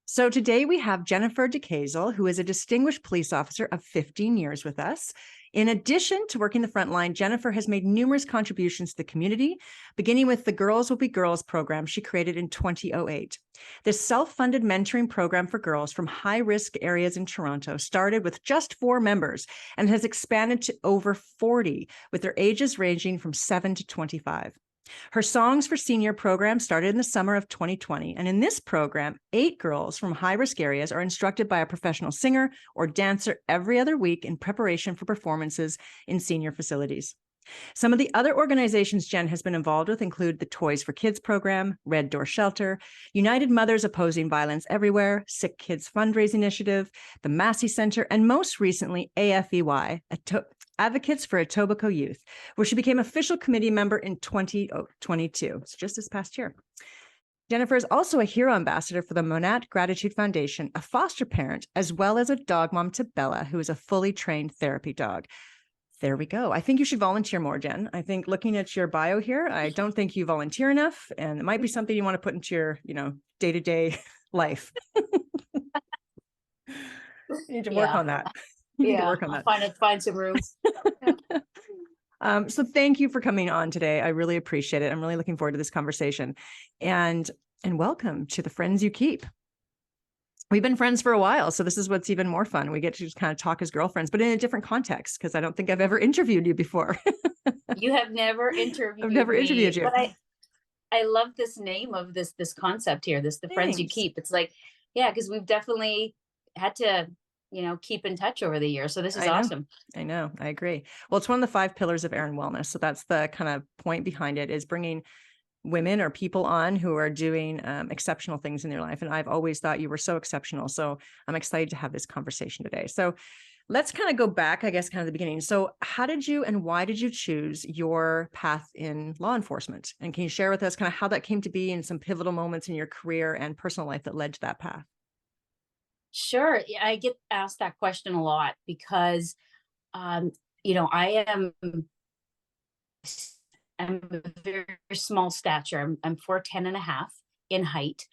So today we have Jennifer DeKezel, who is a distinguished police officer of 15 years with us. In addition to working the front line, Jennifer has made numerous contributions to the community, beginning with the Girls Will Be Girls program she created in 2008. This self-funded mentoring program for girls from high-risk areas in Toronto started with just 4 members and has expanded to over 40, with their ages ranging from 7 to 25. Her Songs for Senior program started in the summer of 2020, and in this program, 8 girls from high-risk areas are instructed by a professional singer or dancer every other week in preparation for performances in senior facilities. Some of the other organizations Jen has been involved with include the Toys for Kids program, Red Door Shelter, United Mothers Opposing Violence Everywhere, Sick Kids Fundraising Initiative, the Massey Center, and most recently, AFEY, Advocates for Etobicoke Youth, where she became official committee member in 2022, so just this past year. Jennifer is also a hero ambassador for the Monat Gratitude Foundation, a foster parent, as well as a dog mom to Bella, who is a fully trained therapy dog. There we go. I think you should volunteer more, Jen. I think looking at your bio here, I don't think you volunteer enough, and it might be something you want to put into your, day-to-day life. You need to work on that. You need to work on that. I'll find some room. So thank you for coming on today. I really appreciate it. I'm really looking forward to this conversation, and welcome to the Friends You Keep. We've been friends for a while, so this is what's even more fun. We get to just kind of talk as girlfriends, but in a different context, because I don't think I've ever interviewed you before. You have never interviewed I've never interviewed you. But I love this name of this concept here, the Thanks. Friends You Keep. It's like, yeah, because we've definitely had to, keep in touch over the years. So this is awesome. I know. I agree. Well, it's one of the 5 pillars of Erin Wellness. So that's the kind of point behind it, is bringing women or people on who are doing exceptional things in their life. And I've always thought you were so exceptional. So I'm excited to have this conversation today. So let's kind of go back, I guess, kind of the beginning. So how did you and why did you choose your path in law enforcement? And can you share with us kind of how that came to be and some pivotal moments in your career and personal life that led to that path? Sure. Yeah, I get asked that question a lot because, I I'm a very small stature. I'm 4'10" and a half in height,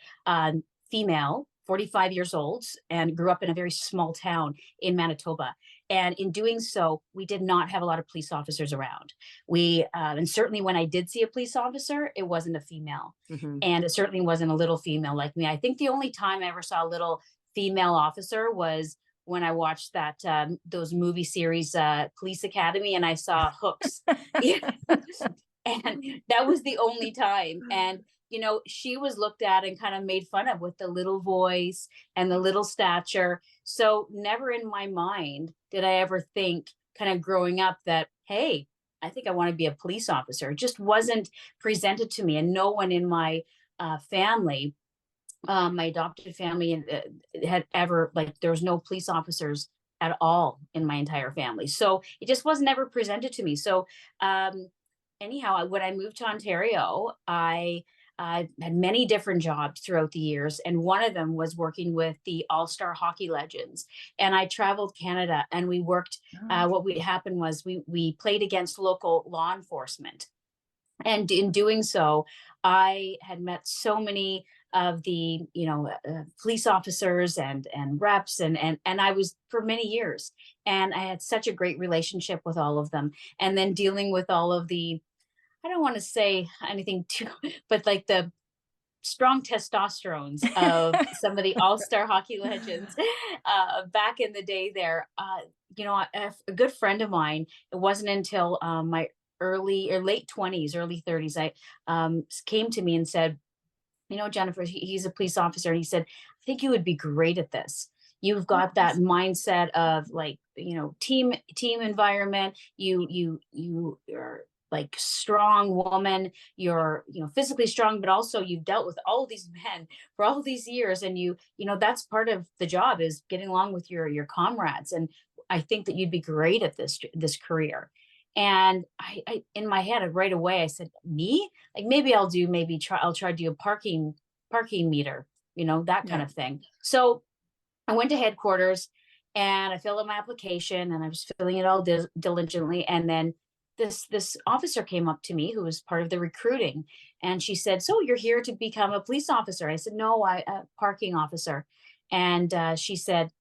female, 45 years old, and grew up in a very small town in Manitoba. And in doing so, we did not have a lot of police officers around. And certainly when I did see a police officer, it wasn't a female. Mm-hmm. And it certainly wasn't a little female like me. I think the only time I ever saw a little female officer was when I watched that those movie series, Police Academy, and I saw Hooks. And that was the only time. And, she was looked at and kind of made fun of with the little voice and the little stature. So never in my mind did I ever think, kind of growing up, that, hey, I think I want to be a police officer. It just wasn't presented to me. And no one in my family, my adopted family, had ever, there was no police officers at all in my entire family. So it just was never presented to me. So, anyhow, when I moved to Ontario, I had many different jobs throughout the years. And one of them was working with the all-star hockey legends. And I traveled Canada, and we worked, what would happen was we played against local law enforcement. And in doing so, I had met so many of the, police officers and reps, and I was for many years, and I had such a great relationship with all of them. And then dealing with all of the, I don't want to say anything too, but like the strong testosterones of some of the all-star hockey legends back in the day there. A good friend of mine, it wasn't until my early or late 20s, early 30s, I came to me and said, Jennifer, he's a police officer. And he said, I think you would be great at this. You've got that mindset of team environment. You're like strong woman. You're, physically strong, but also you've dealt with all of these men for all these years. And that's part of the job, is getting along with your comrades. And I think that you'd be great at this career. And I in my head right away, I said, me? Like I'll try to do a parking meter, that kind of thing. So I went to headquarters and I filled out my application, and I was filling it all diligently. And then this officer came up to me who was part of the recruiting, and she said, "So you're here to become a police officer?" I said, "No, I a parking officer." And she said,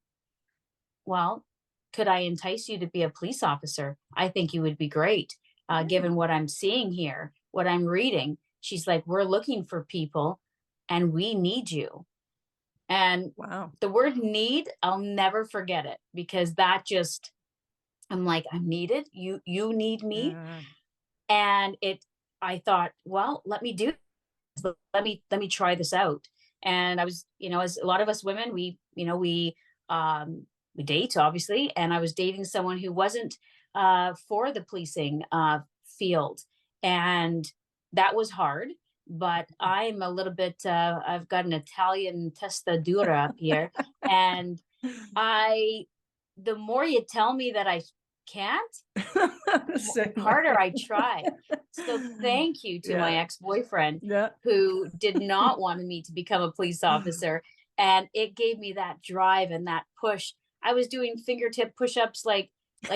"Well, could I entice you to be a police officer? I think you would be great, given what I'm seeing here, what I'm reading." She's like, "We're looking for people, and we need you." And Wow. the word need, I'll never forget it, because that just, I'm like, I'm needed. You need me. Yeah. And I thought, well, let me do this. Let me try this out. And I was, as a lot of us women, we date, obviously, and I was dating someone who wasn't for the policing field, and that was hard. But I'm a little bit, I've got an Italian testa dura up here, and I, the more you tell me that I can't, The same harder way. I try. So thank you to my Yeah. ex-boyfriend Yeah. who did not want me to become a police officer. And it gave me that drive and that push. I was doing fingertip push-ups like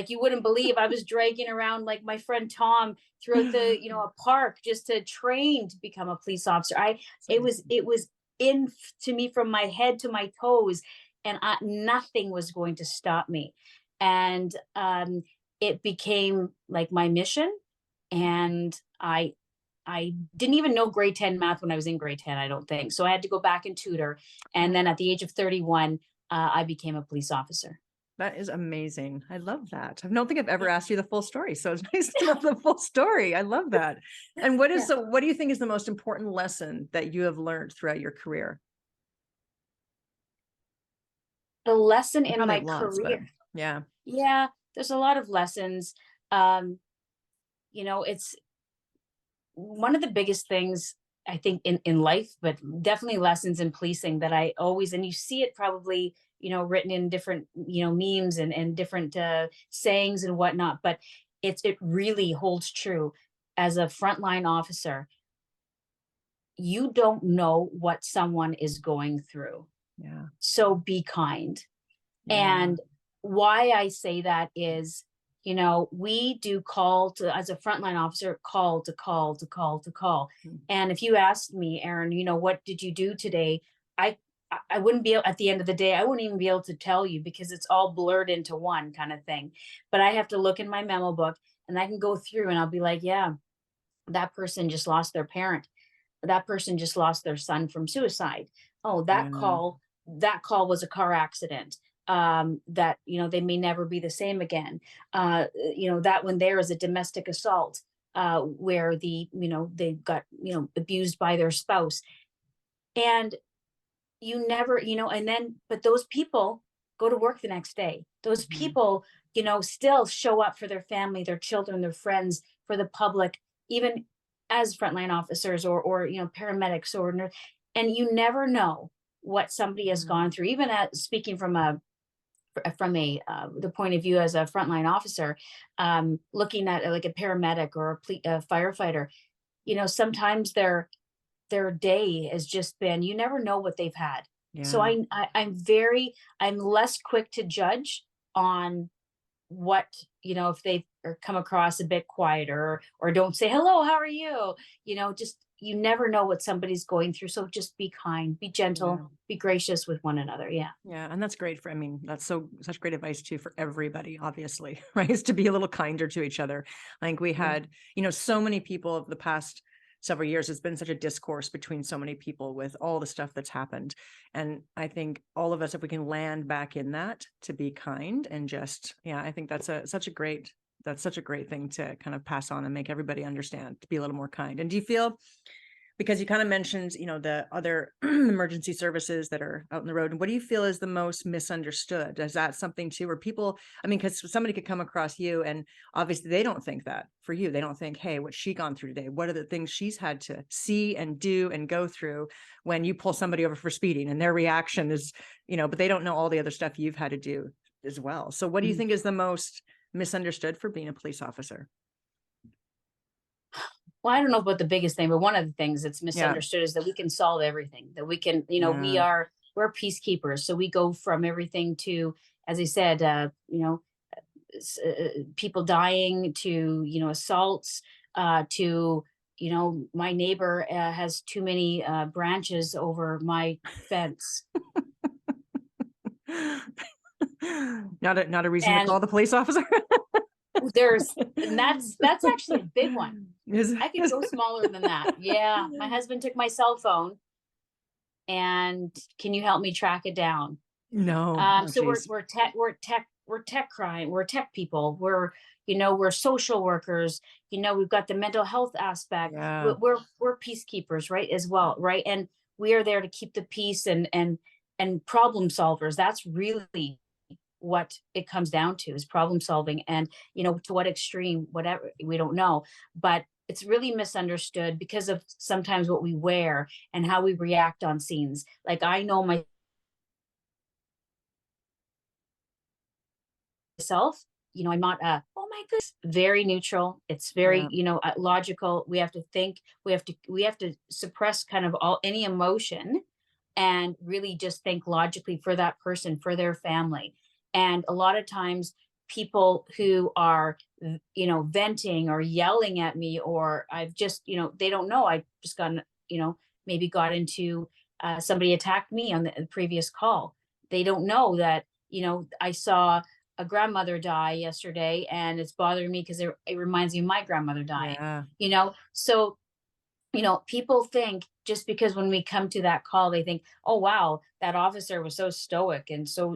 you wouldn't believe. I was dragging around like my friend Tom throughout the, a park just to train to become a police officer. It was in to me from my head to my toes, and nothing was going to stop me. And it became like my mission. And I didn't even know grade 10 math when I was in grade 10, I don't think. So I had to go back and tutor. And then at the age of 31, I became a police officer. That is amazing. I love that. I don't think I've ever Yeah. asked you the full story. So it's nice to know the full story. I love that. And Yeah. what do you think is the most important lesson that you have learned throughout your career? The lesson You in probably my have lots, but career. yeah. Yeah, there's a lot of lessons. Um, it's one of the biggest things I think in life, but definitely lessons in policing that I always, and you see it probably, written in different, memes and different sayings and whatnot, but it really holds true. As a frontline officer, you don't know what someone is going through. Yeah. So be kind. Yeah. And why I say that is, we do call to, as a frontline officer, call to call to call to call. Mm. And if you asked me, Aaron, what did you do today? I I wouldn't be able, at the end of the day, I wouldn't even be able to tell you because it's all blurred into one kind of thing. But I have to look in my memo book and I can go through and I'll be like, yeah, that person just lost their parent. That person just lost their son from suicide. Oh, Yeah. that call was a car accident. That, they may never be the same again. That one there is a domestic assault, where they got, abused by their spouse. And you never, and then, but those people go to work the next day. Those Mhm. people, still show up for their family, their children, their friends, for the public, even as frontline officers or paramedics and you never know what somebody has Yeah. gone through. Even at speaking from a the point of view as a frontline officer, looking at like a paramedic or a firefighter, sometimes their day has just been, you never know what they've had. So Yeah. I'm less quick to judge on what, if they are come across a bit quieter or don't say hello, how are you, just, you never know what somebody's going through. So just be kind, be gentle, Yeah. be gracious with one another. Yeah. Yeah, and that's great I mean, that's such great advice too for everybody, obviously, right? Is to be a little kinder to each other. I think we Yeah. had, so many people of the past several years, it's been such a discourse between so many people with all the stuff that's happened. And I think all of us, if we can land back in that to be kind and just, yeah, I think that's such a great thing to kind of pass on and make everybody understand to be a little more kind. And do you feel, because you kind of mentioned, the other emergency services that are out in the road. And what do you feel is the most misunderstood? Is that something too, where people, I mean, because somebody could come across you and obviously they don't think that for you. They don't think, hey, what's she gone through today? What are the things she's had to see and do and go through when you pull somebody over for speeding and their reaction is, but they don't know all the other stuff you've had to do as well. So what do you Mhm. think is the most misunderstood for being a police officer? Well, I don't know about the biggest thing, but one of the things that's Yeah. misunderstood is that we can solve everything, that we can, Yeah. we're peacekeepers. So we go from everything to, as I said, people dying to, assaults, to, my neighbor has too many branches over my fence. Not a reason to And call the police officer. and that's actually a big one. I could Is- go smaller than that. Yeah. My husband took my cell phone, and can you help me track it down? No. Oh, So geez. we're tech crime. We're tech people. We're social workers. We've got the mental health aspect. Yeah. We're peacekeepers, right? As well, right? And we are there to keep the peace and problem solvers. That's really what it comes down to, is problem solving. And to what extreme, whatever, we don't know, but it's really misunderstood because of sometimes what we wear and how we react on scenes. Like, I know myself, I'm not oh my goodness, very neutral. It's very, Yeah. logical. We have to think, we have to suppress kind of any emotion, and really just think logically for that person, for their family. And a lot of times, people who are, venting or yelling at me, or I've just, they don't know, I just got, maybe got into, somebody attacked me on the previous call. They don't know that, I saw a grandmother die yesterday, and it's bothering me because it reminds me of my grandmother dying, Yeah. so people think, just because when we come to that call, they think, oh, wow, that officer was so stoic and so,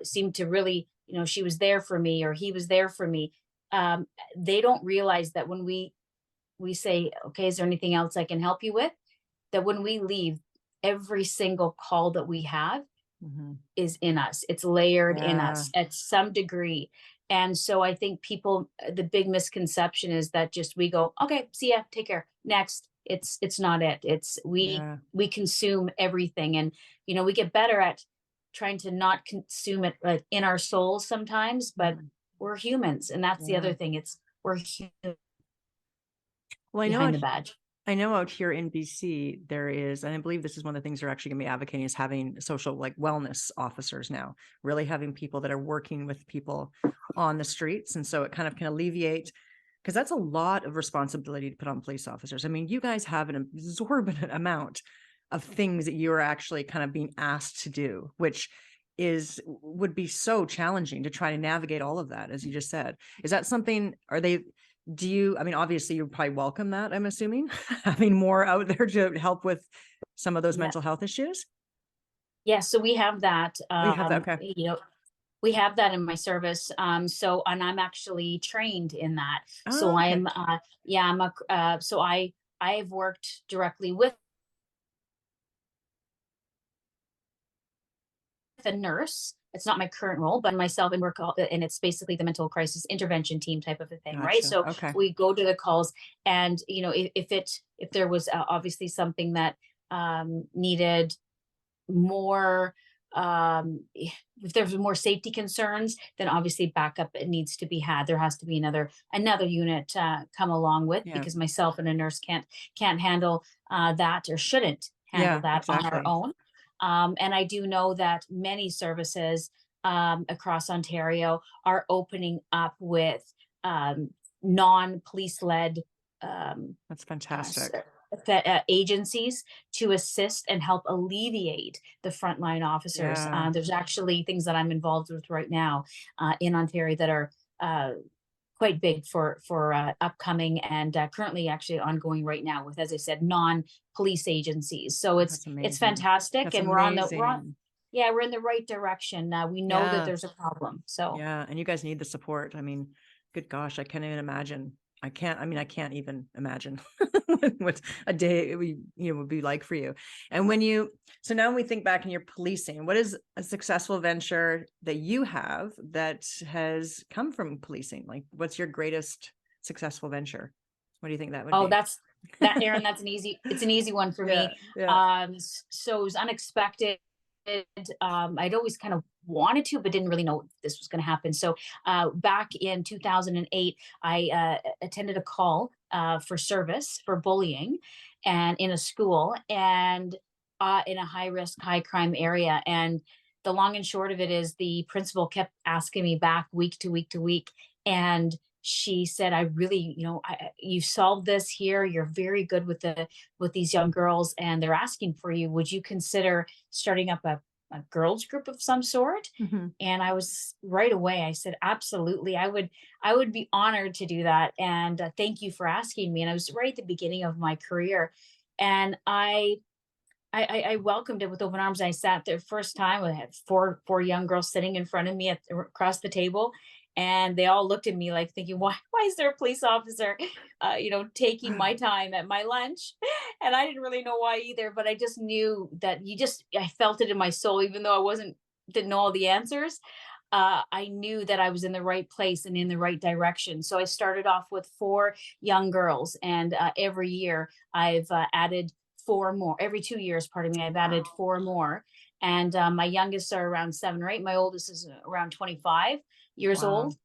seemed to really, she was there for me, or he was there for me. They don't realize that when we say, okay, is there anything else I can help you with? That when we leave, every single call that we have Mhm. is in us. It's layered in Yeah. us at some degree. And so I think people, the big misconception is that just we go, okay, see ya, take care, next. It's not it. It's Yeah. we consume everything, and we get better at trying to not consume it, like, in our souls sometimes, but Mhm. we're humans, and that's the Yeah. other thing. It's we're human Well, behind the badge. I know out here in BC, there is, and I believe this is one of the things they're actually going to be advocating, is having social, like, wellness officers now, really having people that are working with people on the streets. And so it kind of can alleviate, because that's a lot of responsibility to put on police officers. I mean, you guys have an exorbitant amount of things that you are actually kind of being asked to do, which would be so challenging to try to navigate all of that, as you just said. Is that something, I mean, obviously you probably welcome that, I'm assuming, having more out there to help with some of those Yeah. mental health issues? Yeah. So we have that, Oh, you have that. Okay. we have that in my service. And I'm actually trained in that. So Oh, okay. I'm, yeah, so I have worked directly with a nurse. It's not my current role, but myself, and and it's basically the mental crisis intervention team type of a thing, right? Gotcha. So Okay. we go to the calls, and if there was obviously something that needed more, if there's more safety concerns, then obviously backup needs to be had. There has to be another unit come along with, Yeah. because myself and a nurse can't handle that, or shouldn't handle Yeah, that on our exactly. own. And I do know that many services across Ontario are opening up with non-police led That's uh, fantastic. agencies to assist and help alleviate the frontline officers. Yeah. There's actually things that I'm involved with right now in Ontario that are quite big for upcoming, and currently actually ongoing right now with, as I said, non-police agencies. So Oh, it's that's it's amazing. fantastic, That's and amazing. yeah, we're in the right direction. We know that Yeah. there's a problem. So Yeah. And you guys need the support. I mean, good gosh, I can't even imagine. I can't even imagine what a day would be like for you. And so now when we think back in your policing, what is a successful venture that you have that has come from policing? Like, what's your greatest successsible venture? What do you think that would oh, be? that's that, Aaron. It's an easy one for Yeah. me. Yeah. So it was unexpected. I'd always kind of wanted to, but didn't really know this was going to happen. So back in 2008, I attended a call for service for bullying, and in a school, and in a high risk, high crime area. And the long and short of it is the principal kept asking me back week to week to week. And she said, I really, you solved this here. You're very good with these young girls and they're asking for you. Would you consider starting up a girls group of some sort? Mm-hmm. And I was right away, I said, absolutely. I would be honored to do that. And thank you for asking me. And I was right at the beginning of my career. And I welcomed it with open arms. I sat there first time. I had four young girls sitting in front of me across the table, and they all looked at me like thinking, why is there a police officer, taking my time at my lunch? And I didn't really know why either, but I just knew that I felt it in my soul, even though didn't know all the answers. I knew that I was in the right place and in the right direction. So I started off with 4 young girls, and every year I've added 4 more. Every 2 years, pardon me, I've added 4 more. And my youngest are around 7 or 8. My oldest is around 25 years Wow. old.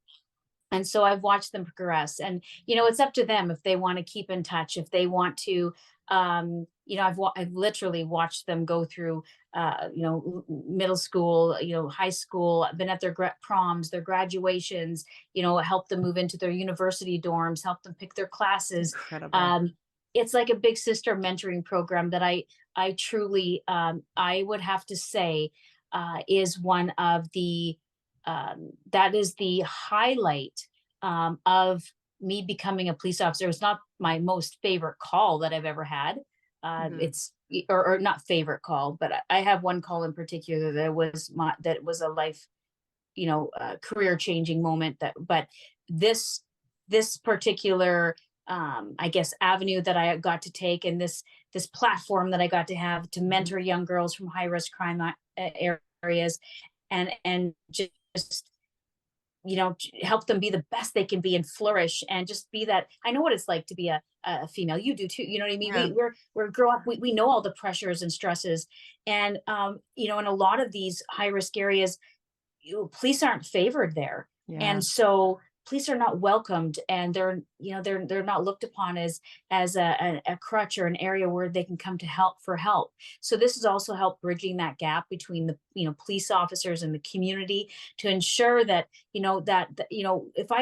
And so I've watched them progress. And, it's up to them if they want to keep in touch, if they want to, I've literally watched them go through, middle school, high school. I've been at their proms, their graduations, help them move into their university dorms, help them pick their classes. Incredible. It's like a big sister mentoring program that I truly, I would have to say, is one of the, that is the highlight of me becoming a police officer. It's not my most favorite call that I've ever had. Mhm. It's or not favorite call, but I have one call in particular that was a life, career changing moment. But this particular, I guess, avenue that I got to take, and this platform that I got to have to mentor young girls from high risk crime areas, and just help them be the best they can be and flourish and just be that. I know what it's like to be a female. You do too. You know what I mean? Yeah. We're grow up. We know all the pressures and stresses, and in a lot of these high risk areas, police aren't favored there. Yeah. And so police are not welcomed, and they're not looked upon as a crutch or an area where they can come to help. So this has also helped bridging that gap between the police officers and the community, to ensure that if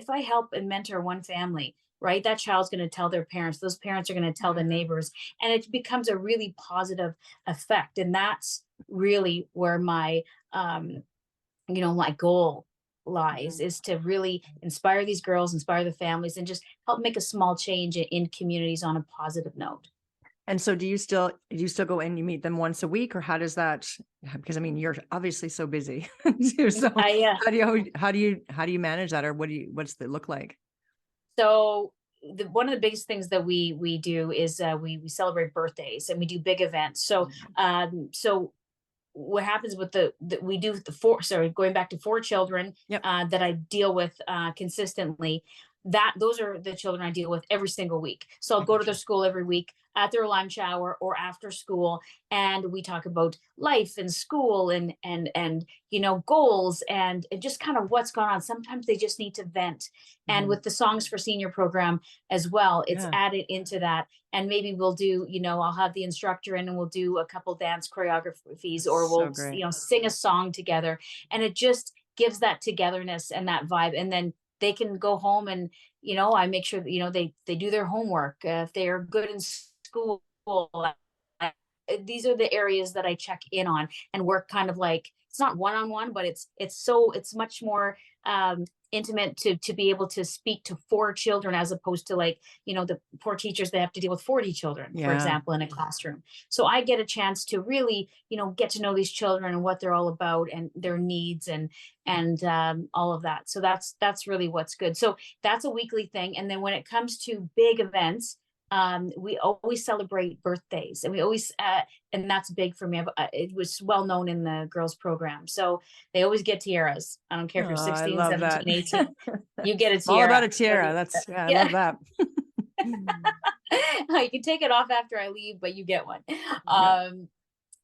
I help and mentor one family, right, that child's going to tell their parents, those parents are going to tell the neighbors, and it becomes a really positive effect. And that's really where my my goal lies, is to really inspire these girls, inspire the families, and just help make a small change in communities on a positive note. And so do you still go in, you meet them once a week, or how does that, because I mean, you're obviously so busy too. So how do you manage that, or what's it look like? So one of the biggest things that we do is we celebrate birthdays, and we do big events. So what happens with we do the 4, sorry, going back to 4 children Yep. that I deal with consistently, that those are the children I deal with every single week. So I'll go to their school every week at their lunch hour or after school, and we talk about life and school and goals and just kind of what's going on. Sometimes they just need to vent. And with the Songs for Senior program as well, it's added into that. And maybe we'll do, I'll have the instructor in, and we'll do a couple dance choreographies, or we'll sing a song together, and it just gives that togetherness and that vibe. And then they can go home, and I make sure that they do their homework. If they are good in school, these are the areas that I check in on and work kind of like, it's not one-on-one, but it's much more intimate to be able to speak to 4 children, as opposed to the poor teachers that have to deal with 40 children, for example, in a classroom. So I get a chance to really, get to know these children and what they're all about and their needs and all of that. So that's really what's good. So that's a weekly thing. And then when it comes to big events, we always celebrate birthdays, and we always, and that's big for me. It was well known in the girls program. So they always get tiaras. I don't care if you're 16, 17, 18, you get a tiara. All about a tiara. I love that. You can take it off after I leave, but you get one.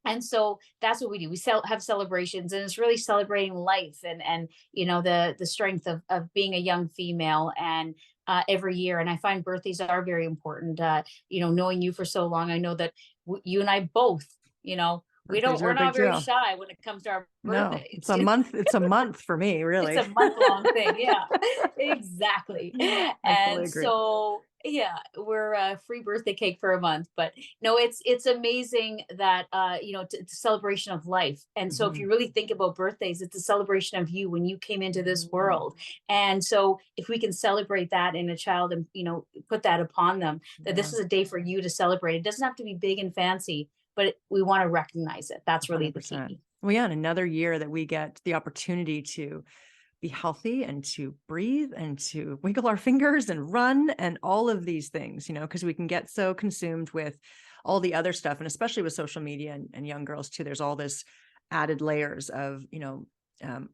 And so that's what we do. We have celebrations, and it's really celebrating life and the strength of being a young female, and every year. And I find birthdays are very important. Knowing you for so long, I know that you and I both, Birthdays are we're a big not very deal. shy when it comes to our No, birthdays. it's a month. It's a month for me, It's really. a month-long thing. Yeah, exactly. I fully And agree. so, yeah, we're a free birthday cake for a month. But no, it's amazing that it's a celebration of life. And so if Mhm. you really think about birthdays, it's a celebration of you when you came into this world. And so if we can celebrate that in a child and put that upon them, that Yeah, this is a day for you to celebrate. It doesn't have to be big and fancy, but we want to recognize it. That's really the 100%. key. Well, yeah, and another year that we get the opportunity to be healthy and to breathe and to wiggle our fingers and run and all of these things, because we can get so consumed with all the other stuff. And especially with social media and young girls too, there's all this added layers of,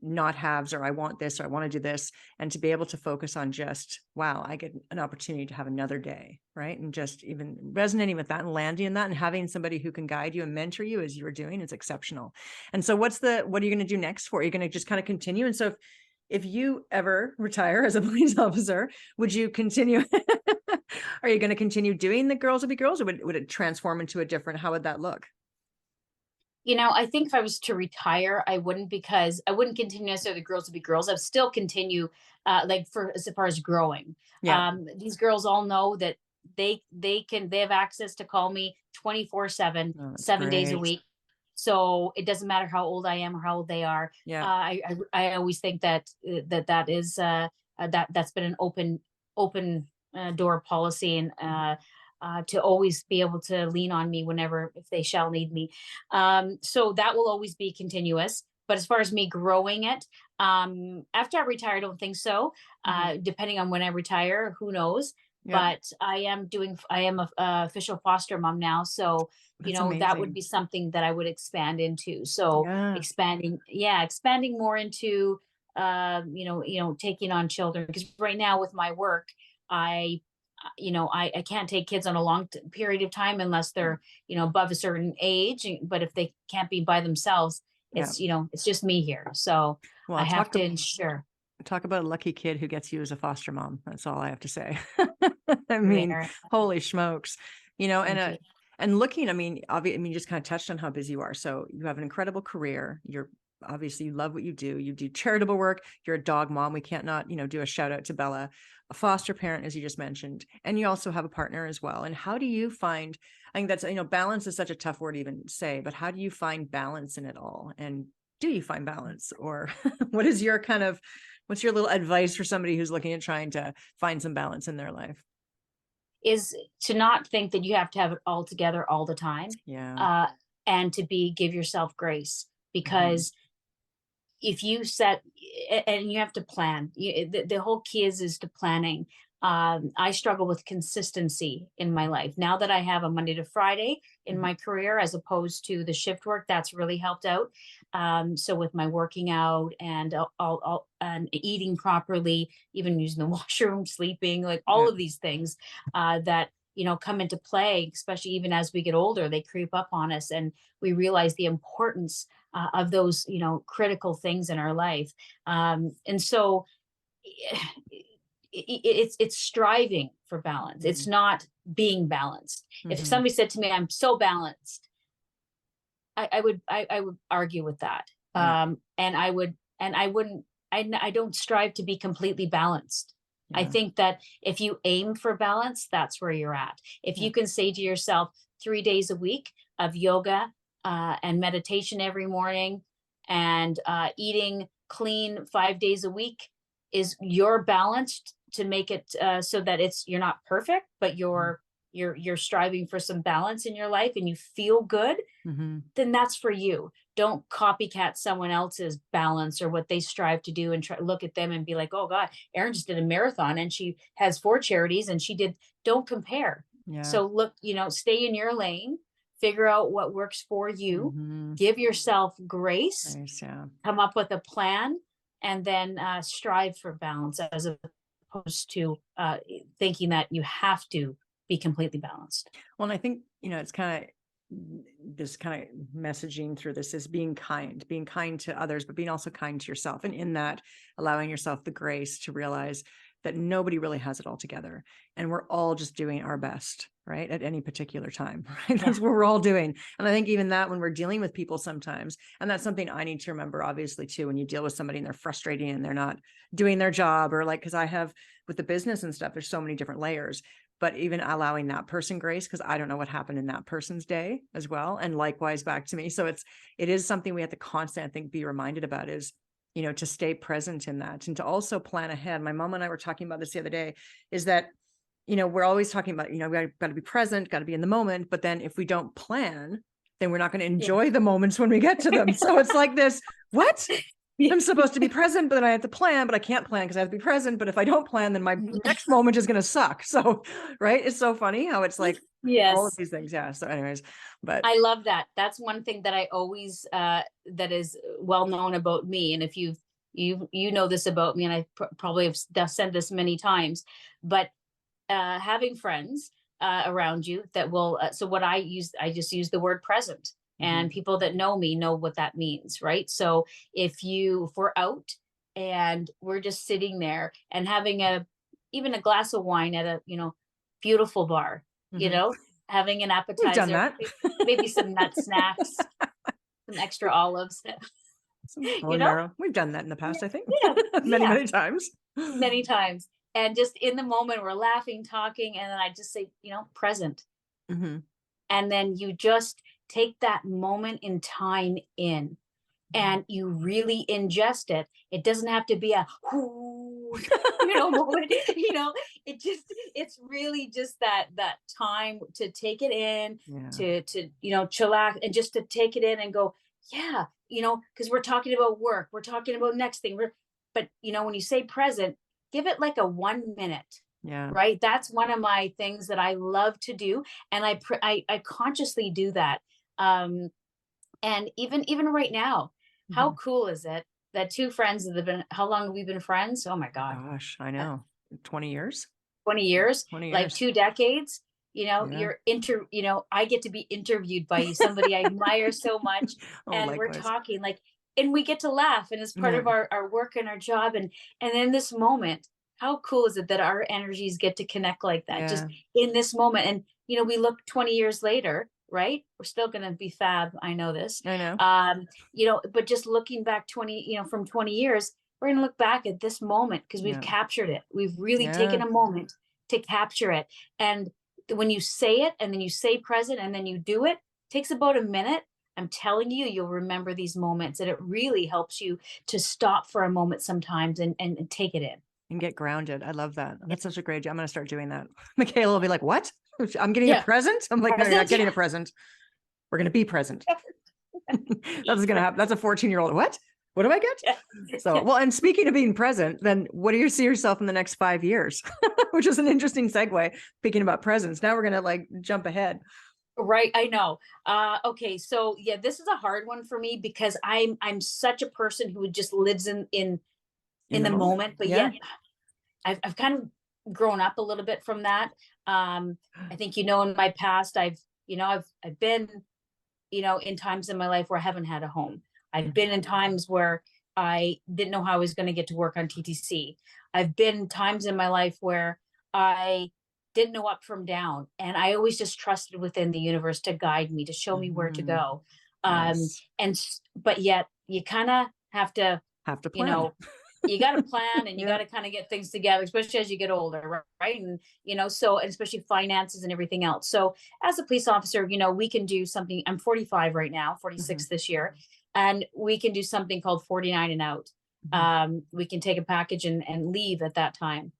not haves, or I want this, or I want to do this. And to be able to focus on just, wow, I get an opportunity to have another day. Right. And just even resonating with that and landing in that and having somebody who can guide you and mentor you as you were doing is exceptional. And so what are you going to do next for? Are you going to just kind of continue? And so if you ever retire as a police officer, would you continue? Are you going to continue doing the Girls Will Be Girls, or would it transform into a different, how would that look? I think if I was to retire, I wouldn't, because I wouldn't continue necessarily the Girls to be Girls. I'd still continue, like, for as far as growing. Yeah. These girls all know that they have access to call me 24/7, Oh, that's 7 days a great. week. So it doesn't matter how old I am or how old they are. Yeah. I always think that that is that's been an open door policy, and to always be able to lean on me whenever, if they shall need me. So that will always be continuous. But as far as me growing it, after I retire, I don't think so. Depending on when I retire, who knows? Yeah. But I am a official foster mom now. So, That's that would amazing. be something that I would expand into. So Yeah. expanding more into, taking on children. Because right now with my work, I I can't take kids on a long period of time unless they're, above a certain age. But if they can't be by themselves, Yeah. it's just me here. So I Well, have to ensure. talk about a lucky kid who gets you as a foster mom. That's all I have to say. I mean, Very, holy smokes, and thank you. looking, I mean, obviously, I mean, you just kind of touched on how busy you are. So you have an incredible career. You're obviously, you love what you do. You do charitable work. You're a dog mom. We can't not, do a shout out to Bella, a foster parent, as you just mentioned, and you also have a partner as well. And how do you find, I think that's, balance is such a tough word to even say, but how do you find balance in it all? And do you find balance, or what is your kind of, what's your little advice for somebody who's looking at trying to find some balance in their life? Is to not think that you have to have it all together all the time, Yeah. uh, and to give yourself grace, Mhm. because if you set, and you have to plan, the whole key is to planning. I struggle with consistency in my life now that I have a Monday to Friday in Mhm. my career, as opposed to the shift work. That's really helped out. So with my working out and and eating properly, even using the washroom, sleeping, like all Yeah. of these things that come into play, especially even as we get older, they creep up on us, and we realize the importance of those critical things in our life. And so it's striving for balance. It's Mhm. not being balanced. If Mhm. somebody said to me, I'm so balanced, I would argue with that. Yeah. And I wouldn't, I don't strive to be completely balanced. I Yeah. think that if you aim for balance, that's where you're at. If Yeah. you can say to yourself 3 days a week of yoga and meditation every morning, and eating clean 5 days a week, is you're balanced to make it so that you're not perfect, but Mhm. you're striving for some balance in your life, and you feel good, Mhm. then that's for you. Don't copycat someone else's balance or what they strive to do, and try look at them and be like, oh God, Erin just did a marathon and she has 4 charities and she did. Don't compare. Yeah. So look, stay in your lane, figure out what works for you, Mhm. give yourself grace, Nice. Yeah. come up with a plan, and then strive for balance, as opposed to thinking that you have to be completely balanced. Well, and I think, it's kind of this kind of messaging through this is being kind to others, but being also kind to yourself. And in that, allowing yourself the grace to realize that nobody really has it all together. And we're all just doing our best, right? At any particular time, right? That's what we're all doing. And I think even that when we're dealing with people sometimes, and that's something I need to remember, obviously, too, when you deal with somebody and they're frustrating and they're not doing their job, or like, because I have with the business and stuff, there's so many different layers, but even allowing that person grace, because I don't know what happened in that person's day as well. And likewise back to me. So it is something we have to constantly, I think, be reminded about is, to stay present in that and to also plan ahead. My mom and I were talking about this the other day, is that, we're always talking about, we got to be present, got to be in the moment. But then if we don't plan, then we're not going to enjoy the moments when we get to them. So it's like this, what? I'm supposed to be present, but then I have to plan, but I can't plan because I have to be present. But if I don't plan, then my next moment is going to suck. So, right. It's so funny how it's like all of these things. Yeah. So anyways, but I love that. That's one thing that I always, that is well known about me. And if you know this about me, and I probably have said this many times, but having friends around you that will, so what I just use the word present. And people that know me know what that means, right? So if we're out and we're just sitting there and having even a glass of wine at a, beautiful bar, having an appetizer, we've done that. maybe some nut snacks, some extra olives, We've done that in the past, I think. Yeah. many times. Many times. And just in the moment, we're laughing, talking, and then I just say, present. And then you just take that moment in time in, and you really ingest it. It doesn't have to be a moment, it's really just that time to take it in, to chillax, and just to take it in and go, yeah, because we're talking about work, we're talking about next thing, but when you say present, give it like a 1 minute. Yeah. Right. That's one of my things that I love to do. And I consciously do that. And even right now, how cool is it that two friends that have been, how long have we been friends? Oh my God. Gosh, I know. 20 years? 20 years, 20 years. Like 2 decades, I get to be interviewed by somebody I admire so much. And likewise. We're talking and we get to laugh, and it's part of our work and our job. And in this moment, how cool is it that our energies get to connect like that, just in this moment? And, we look 20 years later, right? We're still going to be fab. I know this. I know. But just looking back from 20 years, we're going to look back at this moment because we've captured it. We've really taken a moment to capture it. And when you say it, and then you say present, and then you do it, takes about a minute. I'm telling you, you'll remember these moments, and it really helps you to stop for a moment sometimes and take it in. And get grounded. I love that. That's such a great job. I'm going to start doing that. Michaela will be like, what? I'm getting a present? I'm like, no, you're not getting a present. We're going to be present. That's going to happen. That's a 14-year-old. What do I get? So, well, and speaking of being present, then what do you see yourself in the next 5 years? Which is an interesting segue, speaking about presents. Now we're going to jump ahead. Right. I know. Okay. So this is a hard one for me because I'm such a person who just lives in the moment, but yet I've kind of grown up a little bit from that. I think, in my past, I've been, in times in my life where I haven't had a home. I've been in times where I didn't know how I was going to get to work on TTC. I've been times in my life where I didn't know up from down. And I always just trusted within the universe to guide me, to show me where to go. But yet you kind of have to plan. You got to plan, and you got to kind of get things together, especially as you get older. Right. And, and especially finances and everything else. So as a police officer, we can do something. I'm 45 right now, 46 this year. And we can do something called 49 and out. We can take a package and leave at that time.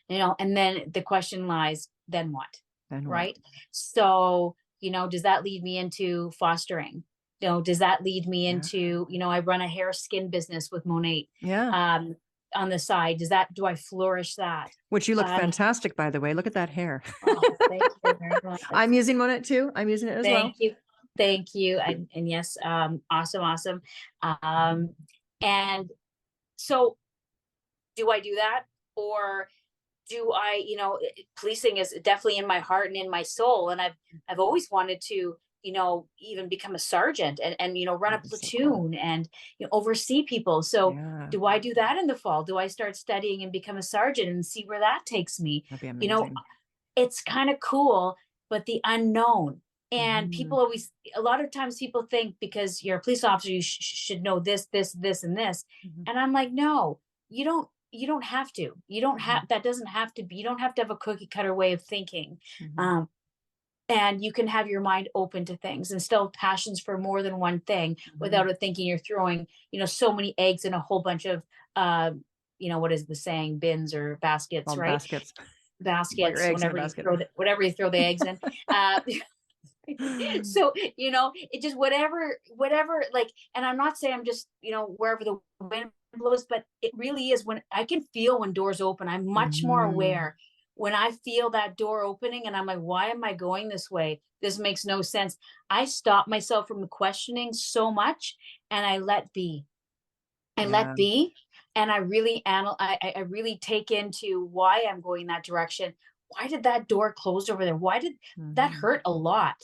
And then the question lies, then what? Right. So, does that lead me into fostering? Does that lead me into, I run a hair skin business with Monate on the side. Do I flourish that? Which you look fantastic, by the way. Look at that hair. Oh, thank you very much. I'm using Monate too. I'm using it as well. Thank you. And yes, awesome. And so do I do that? Or do I, policing is definitely in my heart and in my soul. And I've always wanted to even become a sergeant and run a That'd be so cool. platoon and oversee people. So Yeah, do I do that in the fall? Do I start studying and become a sergeant and see where that takes me? that'd be You know, amazing. it's kind of cool, but the unknown. And Mhm, people always, a lot of times people think because you're a police officer, you should know this, and this. mhm, And I'm like, no, you don't have to. You don't mhm, have, that doesn't have to be, you don't have to have a cookie cutter way of thinking. mhm, Um, and you can have your mind open to things and still have passions for more than one thing mhm. without it thinking you're throwing, so many eggs in a whole bunch of, what is the saying, bins or baskets, All right? baskets. All your Baskets, eggs in a whenever you basket. throw whatever you throw the eggs in. Uh, so it just whatever, like, and I'm not saying I'm just wherever the wind blows, but it really is when I can feel when doors open. I'm much more Mhm. aware when I feel that door opening and I'm like, why am I going this way? This makes no sense. I stop myself from questioning so much and I let be. I let Yeah. be, and I really I really take into why I'm going that direction. Why did that door close over there? Why did that Mhm, hurt a lot?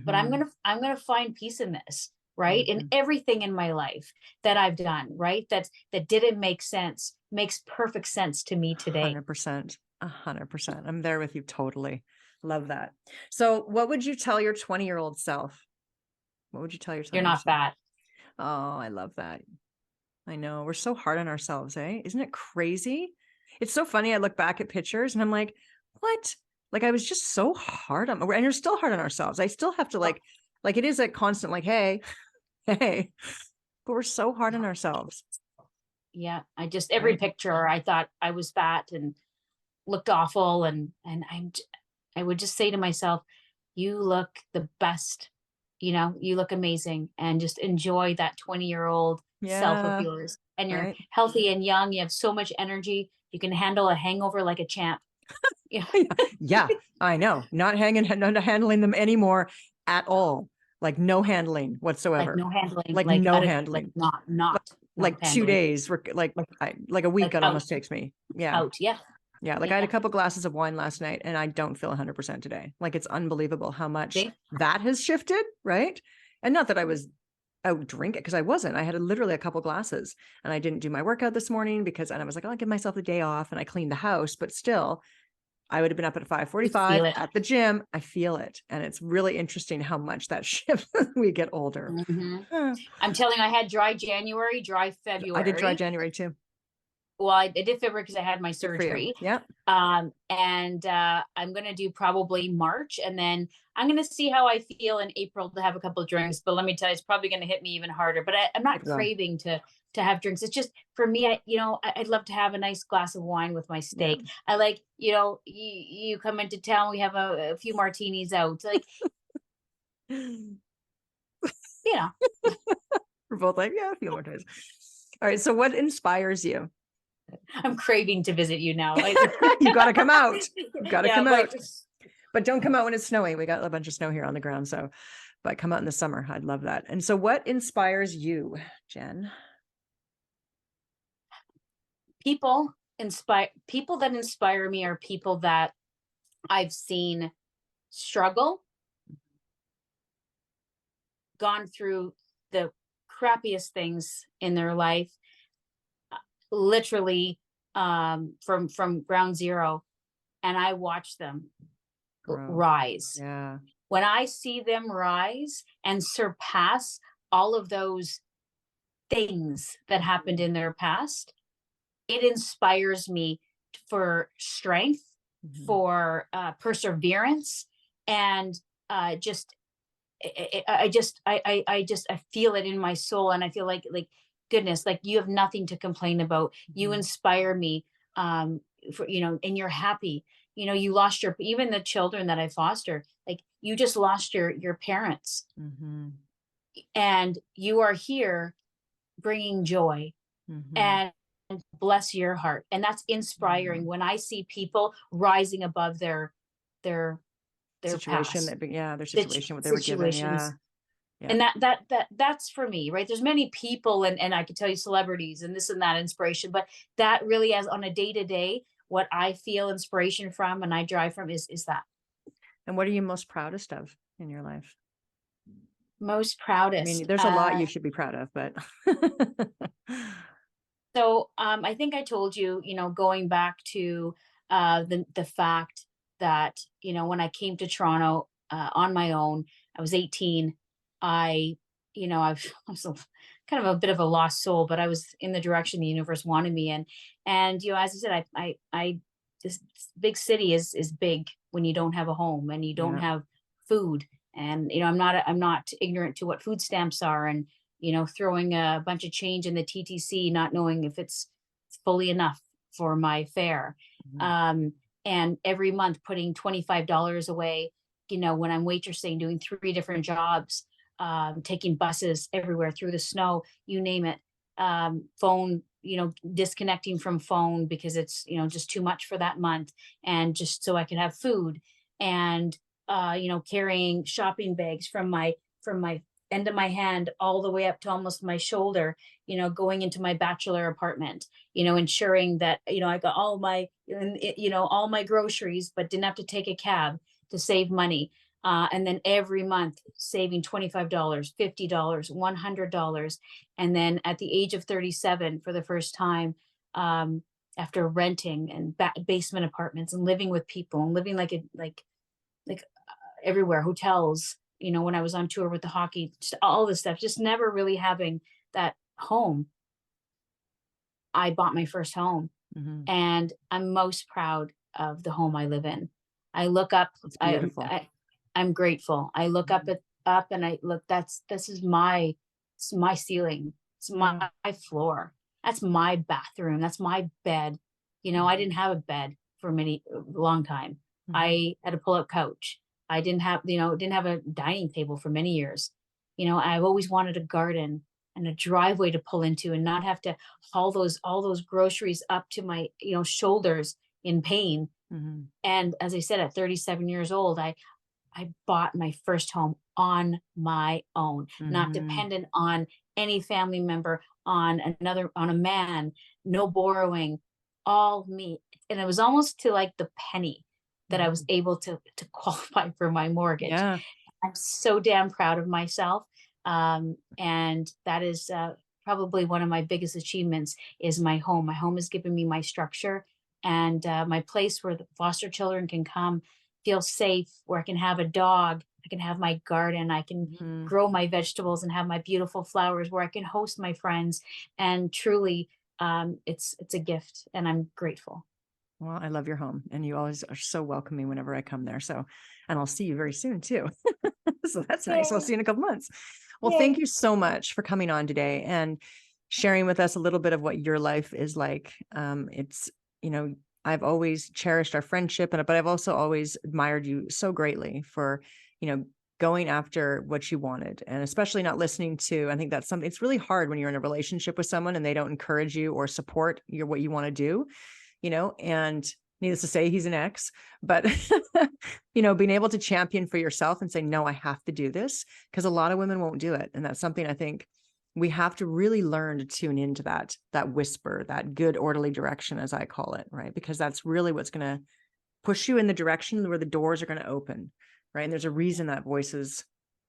But mhm, I'm gonna find peace in this, right? In mhm. everything in my life that I've done, right? That didn't make sense makes perfect sense to me today. 100%. 100%. I'm there with you totally. Love that. So, what would you tell your 20-year-old self? What would you tell your You're 20-year-old not self? bad. Oh, I love that. I know. We're so hard on ourselves, eh? Isn't it crazy? It's so funny. I look back at pictures and I'm like, what? Like I was just so hard on, and we're still hard on ourselves. I still have to Oh, like it is a constant, like, hey, hey, but we're so hard on ourselves, yeah, I just every right? picture I thought I was fat and looked awful and I would just say to myself, you look the best. You look amazing and just enjoy that 20-year-old self of Yeah, yours. And you're right. healthy and young. You have so much energy. You can handle a hangover like a champ. Yeah. Yeah, I know. Not handling them anymore at all. Like no handling Like whatsoever. no handling, Like like no like handling. not no Like two handling. days, like a week Like it out, almost takes me. Yeah. out. Yeah. Yeah, like I had a Yeah. couple glasses of wine last night and I don't feel 100% today. Like it's unbelievable how much See? that has shifted, right? And not that I was out drinking because I wasn't. I had literally a couple glasses and I didn't do my workout this morning and I was like, oh, I'll give myself a day off and I cleaned the house, but still I would have been up at You 5:45 feel it. at the gym. I feel it. And it's really interesting how much that shifts as we get older. Hmm. Uh, I'm telling you, I had dry January, dry I did dry February. January too. Well, I did February because I had my Good for you. surgery. Yeah. And I'm gonna do probably March, and then I'm gonna see how I feel in April to have a couple of drinks. But let me tell you, it's probably gonna hit me even harder. But I'm not It will. craving to have drinks. It's just for me, I'd love to have a nice glass of wine with my Yeah. steak. I like, you come into town, we have a few martinis out. Like, you know, We're both like, yeah, a few more times. All right. So what inspires you? I'm craving to visit you now. You got to come out. You got to Yeah, come like out. But don't come out when it's snowy. We got a bunch of snow here on the ground. So, but come out in the summer. I'd love that. And so what inspires you, Jen? people that inspire me are people that I've seen struggle, gone through the crappiest things in their life, literally, from ground zero, and I watch them Grow. rise. Yeah. When I see them rise and surpass all of those things that happened in their past, it inspires me for strength, Mm-hmm. for perseverance, and just I feel it in my soul, and I feel like goodness, like you have nothing to complain about. You Mm-hmm. inspire me, for and you're happy. You lost your, even the children that I foster, like you just lost your parents, Mm-hmm. and you are here bringing joy Mm-hmm. and bless your heart, and that's Mm-hmm. inspiring when I see people rising above their Situation past yeah, their situation, what they were given. Yeah. situations. Yeah. And that's for me, right? There's many people, and I could tell you celebrities and this and that inspiration, but that really, as on a day-to-day, what I feel inspiration from and I drive from is that. And what are you most proudest of in your life? Most I proudest. mean, there's a lot you should be proud of, but So I think I told you, going back to the fact that, when I came to Toronto on my own, I was 18. I, I was kind of a bit of a lost soul, but I was in the direction the universe wanted me in. And, as I said, this big city is big when you don't have a home and you don't yeah. have food. And, I'm not ignorant to what food stamps are, and throwing a bunch of change in the TTC, not knowing if it's fully enough for my fare. Mhm. And every month putting $25 away, when I'm waitressing, doing 3 different jobs, taking buses everywhere through the snow, you name it. Phone, disconnecting from phone because it's, just too much for that month, and just so I could have food. And, carrying shopping bags from my end of my hand all the way up to almost my shoulder, going into my bachelor apartment, ensuring that, I got all my groceries, but didn't have to take a cab to save money. And then every month saving $25, $50, $100. And then at the age of 37, for the first time, after renting and basement apartments and living with people and living like everywhere, hotels, when I was on tour with the hockey, just all this stuff, just never really having that home. I bought my first home, Mhm. and I'm most proud of the home I live in. I look up, It's I, beautiful. I'm grateful. I look up Mhm. up and I look, this is my ceiling. It's my Yeah. floor. That's my bathroom. That's my bed. I Mhm. didn't have a bed for long time. Mhm. I had a pull-out couch. I didn't have a dining table for many years. I've always wanted a garden and a driveway to pull into and not have to haul all those groceries up to my, shoulders in pain. Mhm. And as I said, at 37 years old, I bought my first home on my own, not Mhm. dependent on any family member, on a man, no borrowing, all me. And it was almost to like the penny that I was Mhm. able to qualify for my mortgage. Yeah. I'm so damn proud of myself. And that is probably one of my biggest achievements is my home. My home has given me my structure and my place where the foster children can come, feel safe, where I can have a dog, I can have my garden, I can Mhm. grow my vegetables and have my beautiful flowers, where I can host my friends. And truly, it's a gift, and I'm grateful. Well, I love your home, and you always are so welcoming whenever I come there. So, and I'll see you very soon too. So that's nice. I'll Yay. see you in a couple months. Well, thank Yay. you so much for coming on today and sharing with us a little bit of what your life is like. It's, I've always cherished our friendship, but I've also always admired you so greatly for, you know, going after what you wanted, and especially not listening to, I think that's something, it's really hard when you're in a relationship with someone and they don't encourage you or support what you want to do, and needless to say, he's an ex, but, being able to champion for yourself and say, no, I have to do this, because a lot of women won't do it. And that's something I think we have to really learn to tune into that whisper, that good orderly direction, as I call it, right? Because that's really what's going to push you in the direction where the doors are going to open, right? And there's a reason that voice is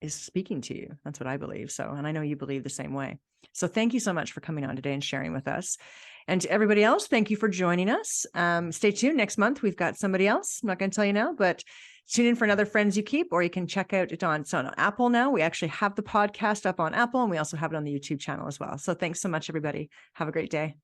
speaking to you. That's what I believe. So, and I know you believe the same way. So thank you so much for coming on today and sharing with us. And to everybody else, thank you for joining us. Stay tuned. Next month, we've got somebody else. I'm not going to tell you now, but tune in for another Friends You Keep, or you can check out it on Apple now. We actually have the podcast up on Apple, and we also have it on the YouTube channel as well. So thanks so much, everybody. Have a great day.